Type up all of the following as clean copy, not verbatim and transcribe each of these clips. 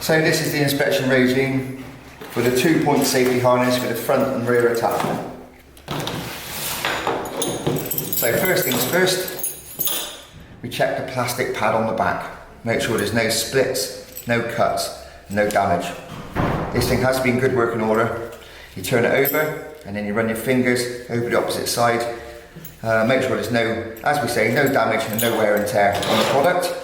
So this is the inspection regime with a 2-point safety harness with a front and rear attachment. So first things first, we check the plastic pad on the back. Make sure there's no splits, no cuts, no damage. This thing has to be in good working order. You turn it over and then you run your fingers over the opposite side. Make sure there's no, as we say, no damage and no wear and tear on the product.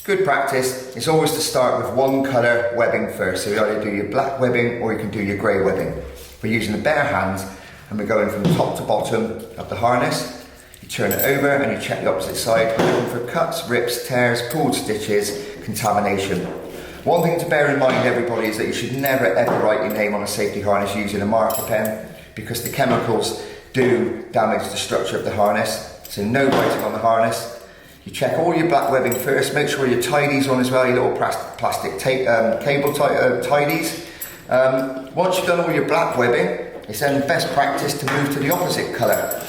Good practice is always to start with one colour webbing first. So you either do your black webbing or you can do your grey webbing. We're using the bare hands and we're going from top to bottom of the harness. You turn it over and you check the opposite side, looking for cuts, rips, tears, pulled stitches, contamination. One thing to bear in mind, everybody, is that you should never ever write your name on a safety harness using a marker pen, because the chemicals do damage the structure of the harness. So no writing on the harness. You check all your black webbing first, make sure your tidies on as well, your little plastic cable tidies. Once you've done all your black webbing, it's then best practice to move to the opposite colour.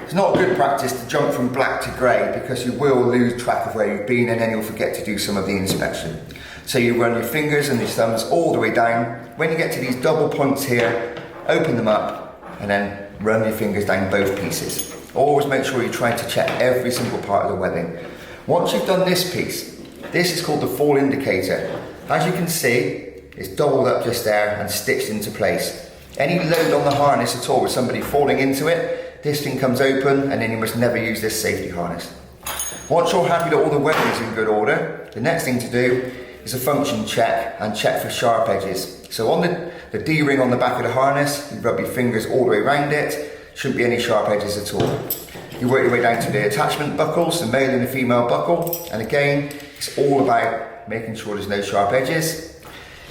It's not good practice to jump from black to grey, because you will lose track of where you've been and then you'll forget to do some of the inspection. So you run your fingers and your thumbs all the way down. When you get to these double points here, open them up and then run your fingers down both pieces. Always make sure you try to check every single part of the webbing. Once you've done this piece, this is called the fall indicator. As you can see, it's doubled up just there and stitched into place. Any load on the harness at all with somebody falling into it, this thing comes open and then you must never use this safety harness. Once you're happy that all the webbing is in good order, the next thing to do is a function check and check for sharp edges. So on the D-ring on the back of the harness, you rub your fingers all the way around it. Shouldn't be any sharp edges at all. You work your way down to the attachment buckles, the male and the female buckle, and again, it's all about making sure there's no sharp edges.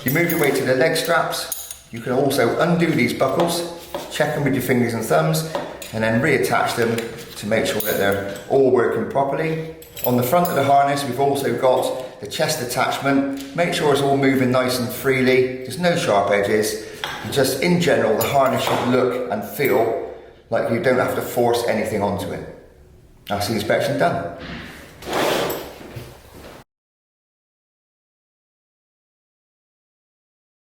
You move your way to the leg straps. You can also undo these buckles, check them with your fingers and thumbs, and then reattach them to make sure that they're all working properly. On the front of the harness, we've also got the chest attachment. Make sure it's all moving nice and freely. There's no sharp edges. And just in general, the harness should look and feel like you don't have to force anything onto it. That's the inspection done.